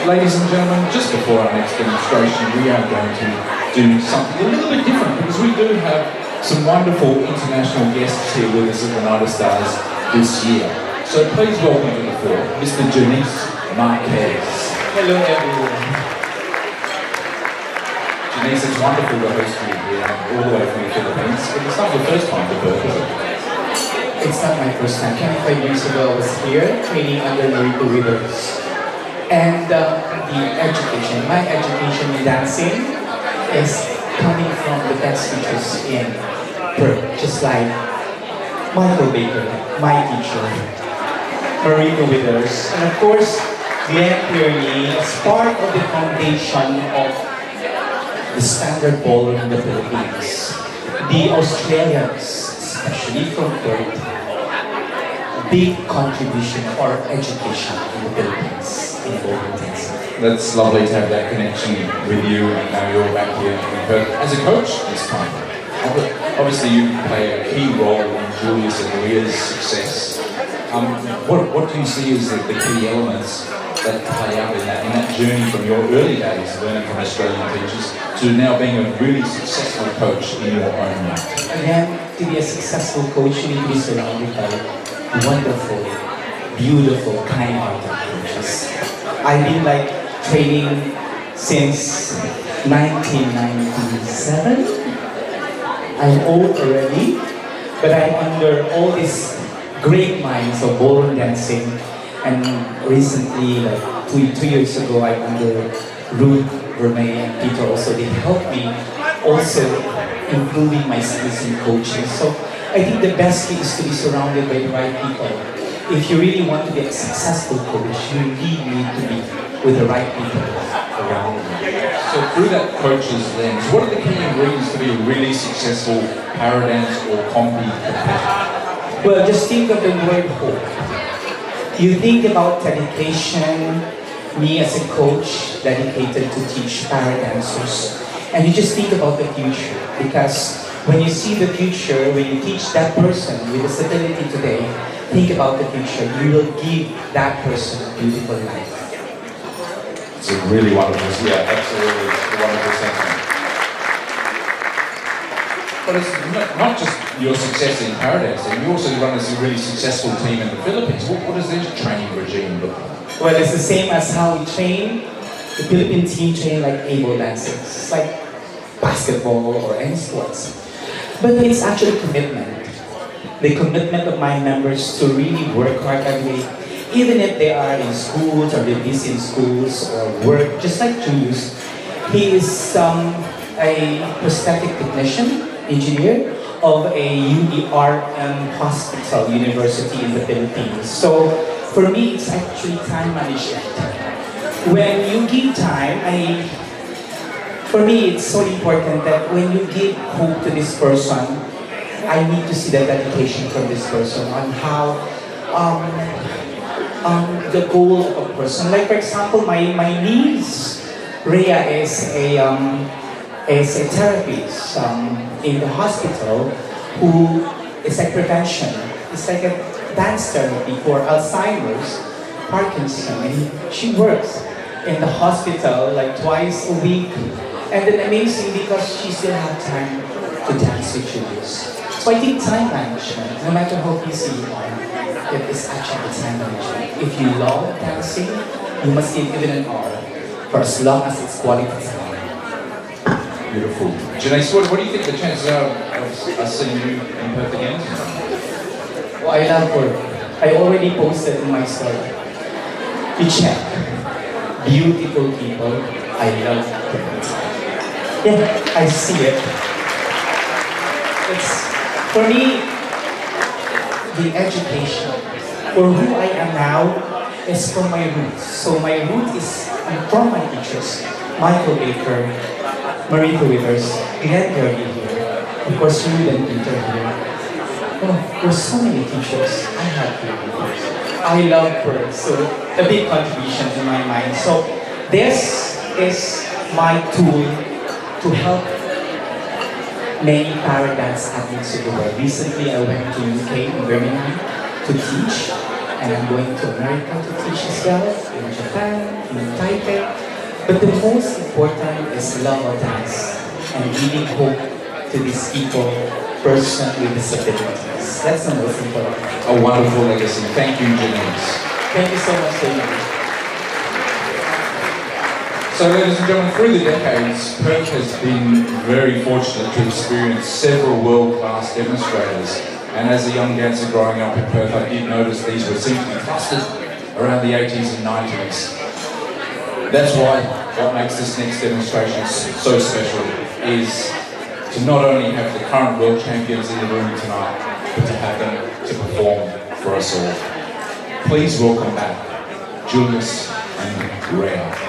Ladies and gentlemen, just before our next demonstration, we are going to do something a little bit different because we do have some wonderful international guests here with us at the Night of Stars this year. So please welcome to the floor, Mr. Janice Marquez. Hello everyone. Janice, it's wonderful to host you here all the way from the Philippines. But it's not your first time to Perth, is it? It's not my first time. 25 years ago I was here training under Mariko Withers. And my education in dancing is coming from the best teachers in Perth, just like Michael Baker, my teacher, Mariko Withers, and of course, Glenn Tierney is part of the foundation of the standard ballroom in the Philippines. The Australians, especially from Perth, big contribution for education in the Philippines. That's lovely to have that connection with you, and now you're back here in Perth as a coach this time. Obviously, you play a key role in Julius and Maria's success. What do you see as the key elements that play out in that journey from your early days learning from Australian teachers to now being a really successful coach in your own right? Again, to be a successful coach, you need to be surrounded by wonderful, beautiful, kind-hearted coaches. I've been training since 1997. I'm old already, but I'm under all these great minds of ballroom dancing. And recently, two years ago, I'm under Ruth Vermey and Peter also. They helped me also improving my skills in coaching. So I think the best thing is to be surrounded by the right people. If you really want to be a successful coach, you really need to be with the right people around you. So through that coach's lens, what are the key ingredients to be a really successful Paradance or Combi competitor? Well, just think of the word hope. You think about dedication, me as a coach dedicated to teach Paradancers, and you just think about the future, because when you see the future, when you teach that person with disability today, think about the future. You will give that person a beautiful life. It's a really wonderful, absolutely a wonderful sentiment. But it's not just your success in Paradancing, you also run as a really successful team in the Philippines. What does their training regime look like? Well, it's the same as how we train. The Philippine team train like able dancers. It's like basketball or any sports. But it's actually commitment. The commitment of my members to really work hard every day, even if they are in schools or they're busy in schools or work, just like Julius. He is a prosthetic technician, engineer of a UERM hospital university in the Philippines. So for me, it's actually time management. When you give time, for me, it's so important that when you give hope to this person, I need to see the dedication from this person on how the goal of a person. Like for example, my niece Rhea is a therapist in the hospital who is like prevention. It's like a dance therapy for Alzheimer's, Parkinson, and she works in the hospital like twice a week. And then amazing because she still has time to dance with Julius. So I think time management, no matter how busy you are, it is actually time management. If you love dancing, you must give even an hour for as long as it's quality time. Beautiful. Janice, what do you think the chances are of us seeing you in Perth again? Well, I love work. I already posted in my story. You check. Beautiful people. I love Perth. Yeah, I see it. For me, the education, for who I am now, is from my roots. So my root is from my teachers, Michael Baker, Mariko Withers, Glenn Tierney here, of course, Ruth and Peter here. Oh, there's so many teachers I have here. I love Perth, so a big contribution in my mind. So this is my tool to help many Paradance athletes in the world. Recently, I went to UK in Birmingham to teach, and I'm going to America to teach as well, in Japan, in Taipei. But the most important is love of dance and giving hope to these people, person with disabilities. That's the most important. A wonderful legacy. Thank you, Janice. Thank you so much, David. So, ladies and gentlemen, through the decades, Perth has been very fortunate to experience several world-class demonstrators. And as a young dancer growing up in Perth, I did notice these were seem to be clustered around the 80s and 90s. That's why what makes this next demonstration so special is to not only have the current world champions in the room tonight, but to have them to perform for us all. Please welcome back Julius and Rhea.